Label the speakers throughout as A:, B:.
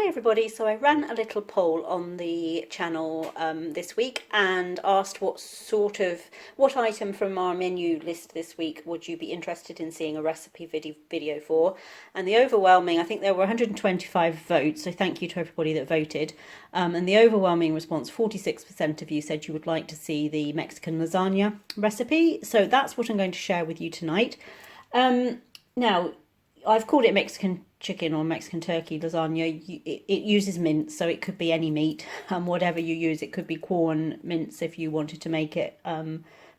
A: Everybody, so I ran a little poll on the channel this week and asked what item from our menu list this week would you be interested in seeing a recipe video for, and the overwhelming, I think there were 125 votes, so thank you to everybody that voted, and the overwhelming response, 46% of you said you would like to see the Mexican lasagna recipe, so that's what I'm going to share with you tonight. Now, I've called it Mexican chicken or Mexican turkey lasagna. It uses mince, so it could be any meat, whatever you use. It could be corn mince if you wanted to make it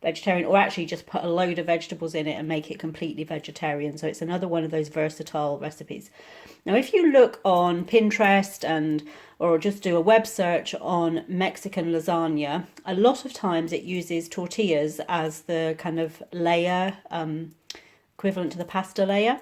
A: vegetarian, or actually just put a load of vegetables in it and make it completely vegetarian. So it's another one of those versatile recipes. Now, if you look on Pinterest or just do a web search on Mexican lasagna, a lot of times it uses tortillas as the kind of layer, equivalent to the pasta layer.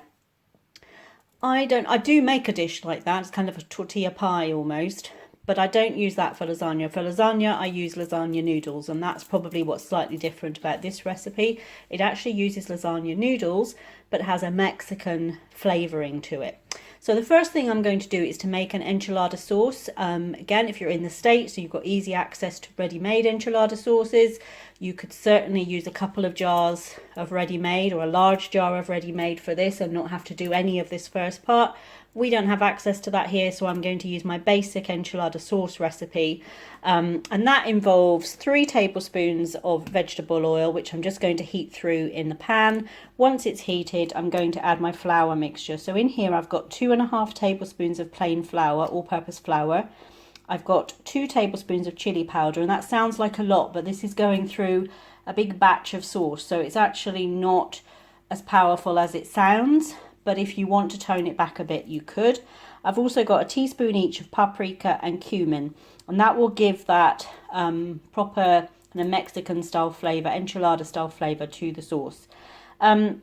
A: I do make a dish like that. It's kind of a tortilla pie almost, but I don't use that for lasagna. For lasagna, I use Lasagne Noodles, and that's probably what's slightly different about this recipe. It actually uses Lasagne Noodles, but has a Mexican flavouring to it. So the first thing I'm going to do is to make an enchilada sauce. Again, if you're in the States, you've got easy access to ready-made enchilada sauces. You could certainly use a couple of jars of ready-made or a large jar of ready-made for this and not have to do any of this first part. We don't have access to that here, so I'm going to use my basic enchilada sauce recipe. And that involves 3 tablespoons of vegetable oil, which I'm just going to heat through in the pan. Once it's heated, I'm going to add my flour mixture. So in here, I've got 2.5 tablespoons of plain flour, all-purpose flour. I've got 2 tablespoons of chili powder, and that sounds like a lot, but this is going through a big batch of sauce, so it's actually not as powerful as it sounds. But if you want to tone it back a bit, you could. I've also got a teaspoon each of paprika and cumin, and that will give that proper kind of Mexican style flavour, enchilada style flavour to the sauce. Then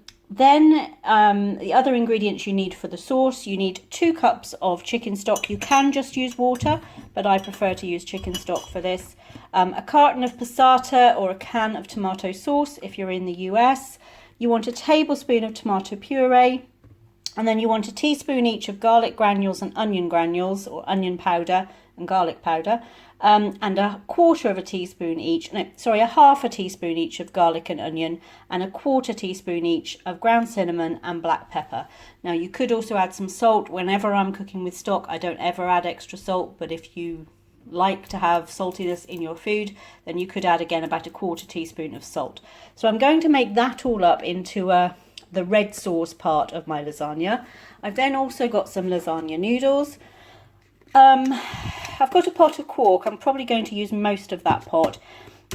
A: the other ingredients you need for the sauce, you need 2 cups of chicken stock. You can just use water, but I prefer to use chicken stock for this. A carton of passata or a can of tomato sauce if you're in the US. You want a tablespoon of tomato puree. And then you want a teaspoon each of garlic granules and onion granules, or onion powder and garlic powder, and a half a teaspoon each of garlic and onion, and a 1/4 teaspoon each of ground cinnamon and black pepper. Now, you could also add some salt. Whenever I'm cooking with stock, I don't ever add extra salt, but if you like to have saltiness in your food, then you could add again about a 1/4 teaspoon of salt. So I'm going to make that all up into the red sauce part of my lasagna. I've then also got some lasagna noodles. I've got a pot of quark. I'm probably going to use most of that pot.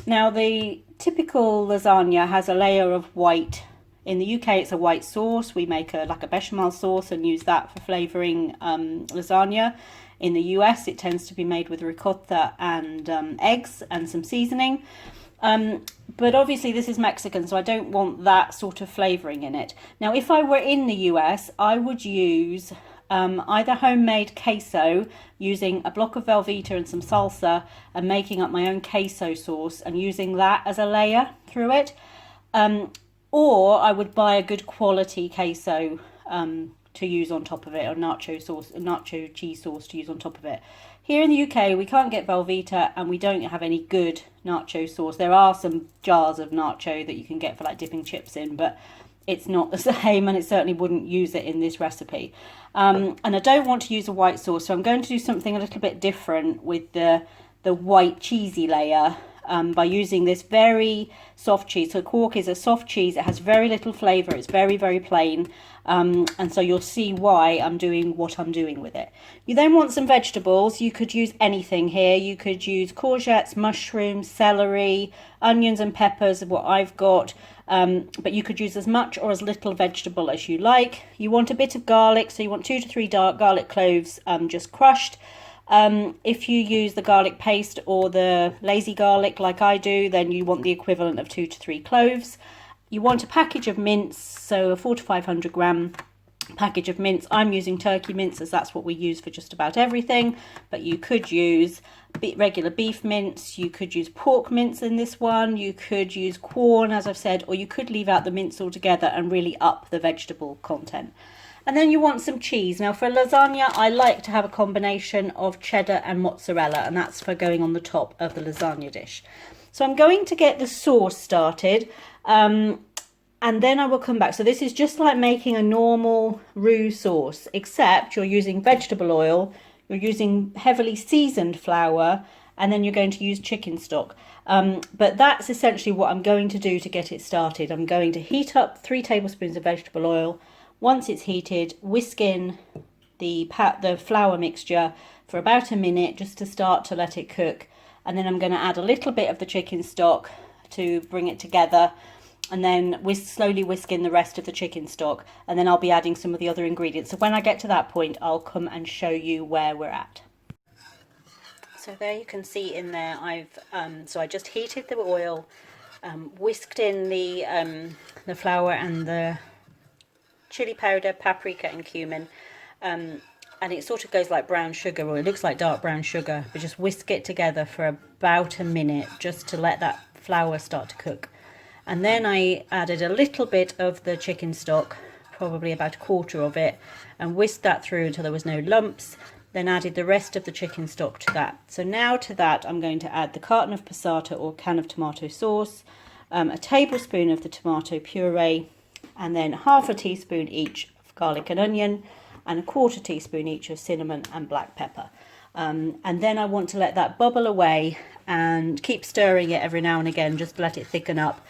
A: Now, the typical lasagna has a layer of white. In the UK, it's a white sauce. We make like a bechamel sauce and use that for flavouring lasagna. In the US, it tends to be made with ricotta and eggs and some seasoning. But obviously this is Mexican, so I don't want that sort of flavouring in it. Now, if I were in the US, I would use either homemade queso, using a block of Velveeta and some salsa and making up my own queso sauce and using that as a layer through it. Or I would buy a good quality queso to use on top of it, or nacho cheese sauce to use on top of it. Here in the UK, we can't get Velveeta and we don't have any good nacho sauce. There are some jars of nacho that you can get for like dipping chips in, but it's not the same, and it certainly wouldn't use it in this recipe. And I don't want to use a white sauce, so I'm going to do something a little bit different with the white cheesy layer by using this very soft cheese. So quark is a soft cheese. It has very little flavour. It's very, very plain. And so you'll see why I'm doing what I'm doing with it. You then want some vegetables. You could use anything here. You could use courgettes, mushrooms, celery, onions and peppers, what I've got. But you could use as much or as little vegetable as you like. You want a bit of garlic. So you want 2 to 3 dark garlic cloves just crushed. If you use the garlic paste or the lazy garlic like I do, then you want the equivalent of 2 to 3 cloves. You want a package of mince, so a 400 to 500 gram package of mince. I'm using turkey mince as that's what we use for just about everything, but you could use regular beef mince, you could use pork mince in this one, you could use corn as I've said, or you could leave out the mince altogether and really up the vegetable content. And then you want some cheese. Now for lasagna, I like to have a combination of cheddar and mozzarella, and that's for going on the top of the lasagna dish. So I'm going to get the sauce started, and then I will come back. So this is just like making a normal roux sauce, except you're using vegetable oil, you're using heavily seasoned flour, and then you're going to use chicken stock. But that's essentially what I'm going to do to get it started. I'm going to heat up 3 tablespoons of vegetable oil. Once it's heated, whisk in the flour mixture for about a minute just to start to let it cook. And then I'm going to add a little bit of the chicken stock to bring it together, and then slowly whisk in the rest of the chicken stock, and then I'll be adding some of the other ingredients. So when I get to that point, I'll come and show you where we're at. So there you can see in there, I just heated the oil, whisked in the flour and the chili powder, paprika and cumin, and it sort of goes like brown sugar, or it looks like dark brown sugar, but just whisk it together for about a minute just to let that flour start to cook. And then I added a little bit of the chicken stock, probably about a quarter of it, and whisked that through until there was no lumps, then added the rest of the chicken stock to that. So now to that I'm going to add the carton of passata or can of tomato sauce, a tablespoon of the tomato puree, and then half a teaspoon each of garlic and onion, and a quarter teaspoon each of cinnamon and black pepper. And then I want to let that bubble away and keep stirring it every now and again, just to let it thicken up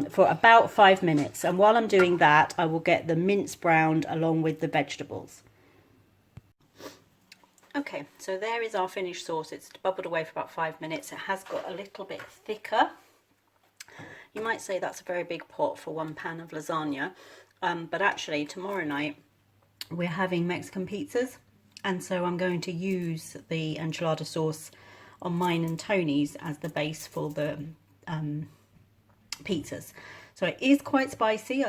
A: for about 5 minutes. And while I'm doing that, I will get the mince browned along with the vegetables. Okay, so there is our finished sauce. It's bubbled away for about 5 minutes. It has got a little bit thicker. You might say that's a very big pot for 1 pan of lasagna, but actually tomorrow night we're having Mexican pizzas, and so I'm going to use the enchilada sauce on mine and Tony's as the base for the pizzas. So it is quite spicy,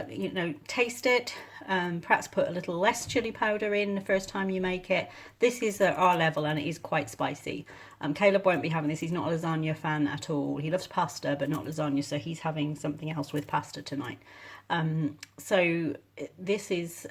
A: taste it, perhaps put a little less chili powder in the first time you make it. This is at our level and it is quite spicy. Caleb won't be having this, he's not a lasagna fan at all. He loves pasta but not lasagna, so he's having something else with pasta tonight. So this is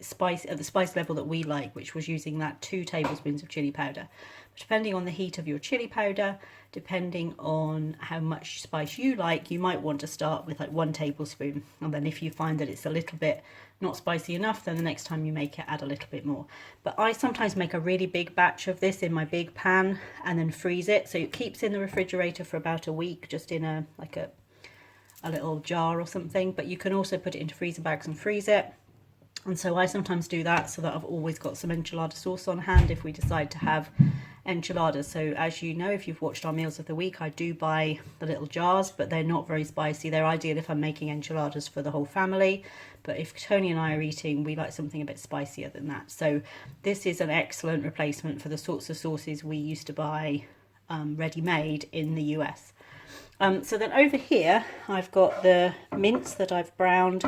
A: spice at the spice level that we like, which was using that 2 tablespoons of chili powder. But depending on the heat of your chili powder, depending on how much spice you like, you might want to start with like 1 tablespoon, and then if you find that it's a little bit not spicy enough, then the next time you make it, add a little bit more. But I sometimes make a really big batch of this in my big pan and then freeze it, so it keeps in the refrigerator for about a week, just in a little jar or something. But you can also put it into freezer bags and freeze it. And so I sometimes do that so that I've always got some enchilada sauce on hand if we decide to have enchiladas. So as you know, if you've watched our meals of the week, I do buy the little jars, but they're not very spicy. They're ideal if I'm making enchiladas for the whole family. But if Tony and I are eating, we like something a bit spicier than that. So this is an excellent replacement for the sorts of sauces we used to buy ready-made in the US. So then over here I've got the mince that I've browned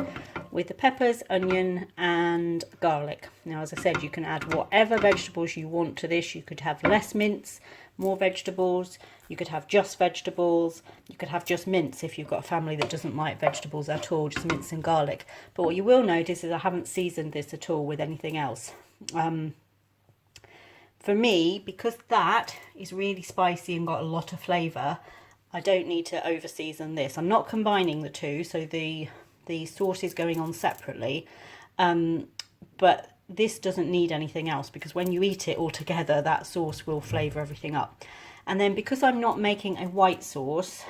A: with the peppers, onion and garlic. Now as I said, you can add whatever vegetables you want to this. You could have less mince, more vegetables, you could have just vegetables, you could have just mince if you've got a family that doesn't like vegetables at all, just mince and garlic. But what you will notice is I haven't seasoned this at all with anything else. For me, because that is really spicy and got a lot of flavour, I don't need to over season this. I'm not combining the two, so the sauce is going on separately, but this doesn't need anything else, because when you eat it all together, that sauce will flavour everything up. And then because I'm not making a white sauce,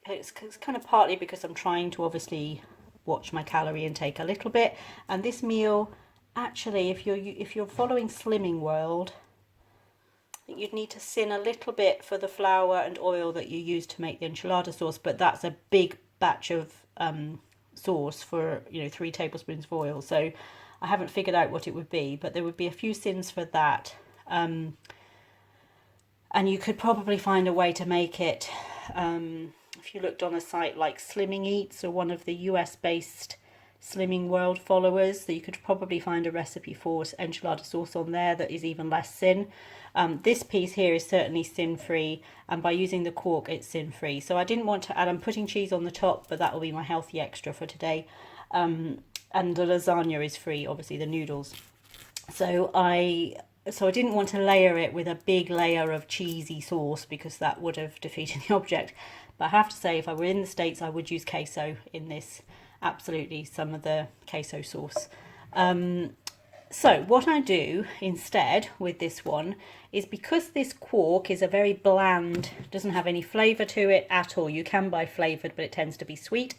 A: it's kind of partly because I'm trying to obviously watch my calorie intake a little bit. And this meal, actually, if you're following Slimming World, I think you'd need to sin a little bit for the flour and oil that you use to make the enchilada sauce, but that's a big batch of sauce for 3 tablespoons of oil. So I haven't figured out what it would be, but there would be a few sins for that. And you could probably find a way to make it if you looked on a site like Slimming Eats or one of the US based Slimming World followers, that you could probably find a recipe for enchilada sauce on there that is even less sin. This piece here is certainly sin free, and by using the Quark it's sin free. So I didn't want to add, I'm putting cheese on the top, but that will be my healthy extra for today. and the lasagna is free, obviously the noodles. So I didn't want to layer it with a big layer of cheesy sauce because that would have defeated the object. But I have to say, if I were in the States, I would use queso in this. Absolutely, some of the queso sauce. So what I do instead with this one is, because this quark is a very bland, doesn't have any flavour to it at all. You can buy flavoured, but it tends to be sweet.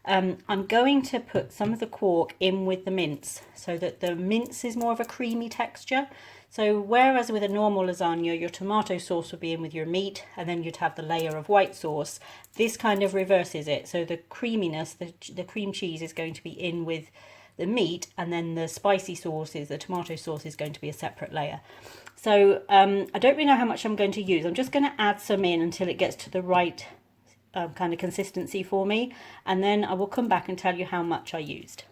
A: I'm going to put some of the quark in with the mince so that the mince is more of a creamy texture. So whereas with a normal lasagna, your tomato sauce would be in with your meat and then you'd have the layer of white sauce, this kind of reverses it. So the creaminess, the cream cheese is going to be in with the meat, and then the spicy sauces, the tomato sauce, is going to be a separate layer. So I don't really know how much I'm going to use. I'm just going to add some in until it gets to the right kind of consistency for me, and then I will come back and tell you how much I used.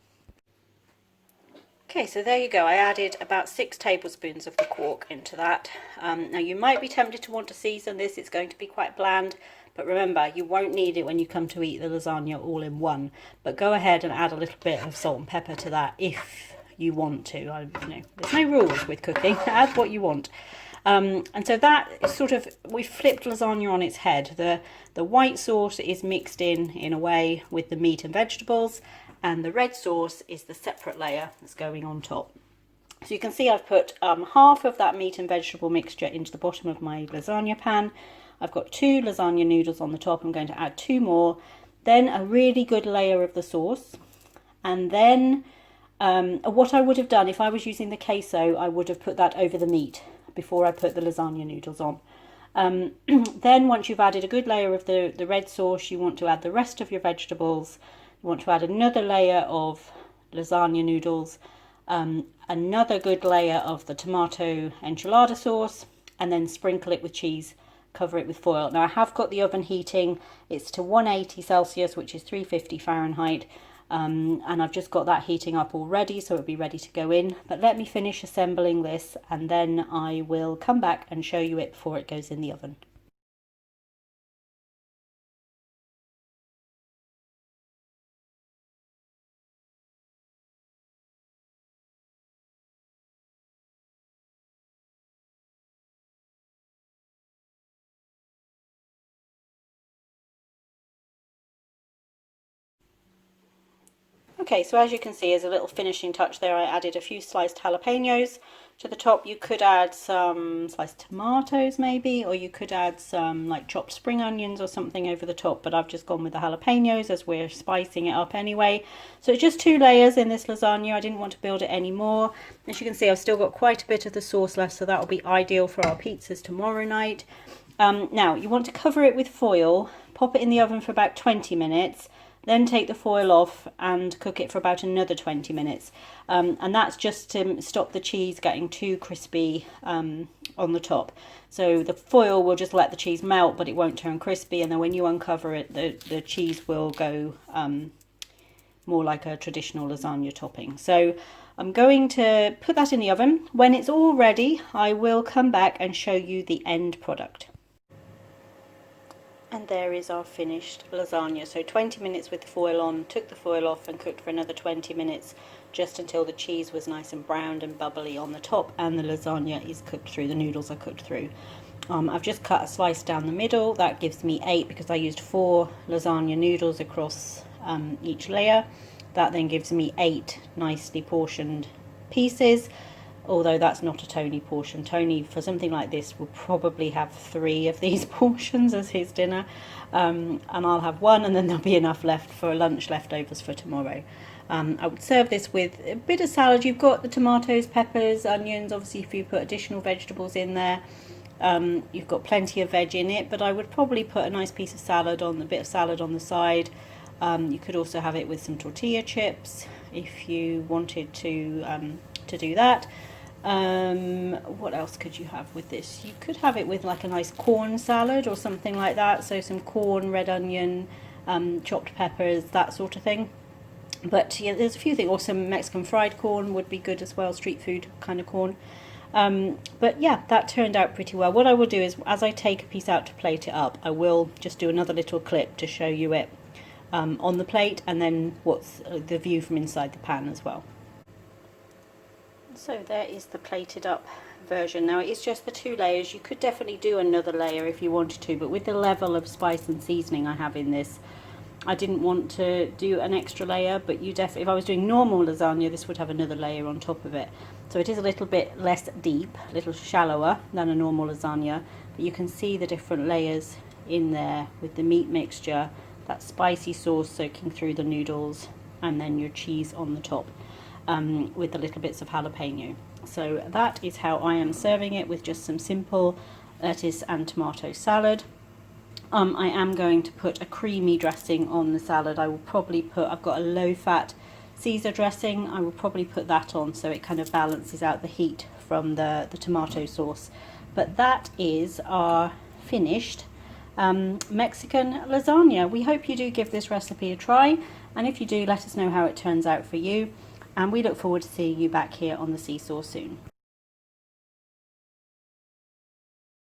A: Okay, so there you go. I added about 6 tablespoons of the quark into that. Now you might be tempted to want to season this. It's going to be quite bland, but remember, you won't need it when you come to eat the lasagna all in one. But go ahead and add a little bit of salt and pepper to that if you want to. There's no rules with cooking. Add what you want. And so that sort of, we flipped lasagna on its head. The white sauce is mixed in a way with the meat and vegetables, and the red sauce is the separate layer that's going on top. So you can see I've put half of that meat and vegetable mixture into the bottom of my lasagna pan. I've got 2 lasagna noodles on the top. I'm going to add 2 more, then a really good layer of the sauce, and then what I would have done if I was using the queso, I would have put that over the meat before I put the lasagna noodles on. Then once you've added a good layer of the red sauce, you want to add the rest of your vegetables. You want to add another layer of lasagna noodles, another good layer of the tomato enchilada sauce, and then sprinkle it with cheese. Cover it with foil. Now I have got the oven heating. It's to 180 Celsius, which is 350 Fahrenheit. And I've just got that heating up already, so it'll be ready to go in. But let me finish assembling this, and then I will come back and show you it before it goes in the oven. Okay, so as you can see, as a little finishing touch there, I added a few sliced jalapenos to the top. You could add some sliced tomatoes maybe, or you could add some like chopped spring onions or something over the top, but I've just gone with the jalapenos as we're spicing it up anyway. So it's just 2 layers in this lasagna. I didn't want to build it anymore. As you can see, I've still got quite a bit of the sauce left, so that will be ideal for our pizzas tomorrow night. Now, you want to cover it with foil, pop it in the oven for about 20 minutes, then take the foil off and cook it for about another 20 minutes. And that's just to stop the cheese getting too crispy on the top. So the foil will just let the cheese melt, but it won't turn crispy. And then when you uncover it, the cheese will go more like a traditional lasagna topping. So I'm going to put that in the oven. When it's all ready, I will come back and show you the end product. And there is our finished lasagna. So 20 minutes with the foil on, took the foil off and cooked for another 20 minutes just until the cheese was nice and browned and bubbly on the top and the lasagna is cooked through, the noodles are cooked through. I've just cut a slice down the middle. That gives me 8 because I used 4 lasagna noodles across each layer. That then gives me 8 nicely portioned pieces. Although that's not a Tony portion. Tony, for something like this, will probably have 3 of these portions as his dinner. And I'll have 1, and then there'll be enough left for lunch leftovers for tomorrow. I would serve this with a bit of salad. You've got the tomatoes, peppers, onions. Obviously, if you put additional vegetables in there, you've got plenty of veg in it. But I would probably put a nice piece of salad on, a bit of salad on the side. You could also have it with some tortilla chips if you wanted to do that. What else could you have with this? You could have it with like a nice corn salad or something like that. So some corn, red onion, chopped peppers, that sort of thing. But yeah, there's a few things. Or some Mexican fried corn would be good as well, street food kind of corn. But yeah, that turned out pretty well. What I will do is, as I take a piece out to plate it up, I will just do another little clip to show you it on the plate, and then what's the view from inside the pan as well. So there is the plated up version. Now it is just the 2 layers. You could definitely do another layer if you wanted to, but with the level of spice and seasoning I have in this, I didn't want to do an extra layer. But you definitely, if I was doing normal lasagna, this would have another layer on top of it. So it is a little bit less deep, a little shallower than a normal lasagna, but you can see the different layers in there with the meat mixture, that spicy sauce soaking through the noodles, and then your cheese on the top with the little bits of jalapeno. So that is how I am serving it, with just some simple lettuce and tomato salad. I am going to put a creamy dressing on the salad. I will probably put, I've got a low-fat Caesar dressing, I will probably put that on so it kind of balances out the heat from the tomato sauce. But that is our finished Mexican lasagna. We hope you do give this recipe a try, and if you do, let us know how it turns out for you. And we look forward to seeing you back here on the SeeSaw soon.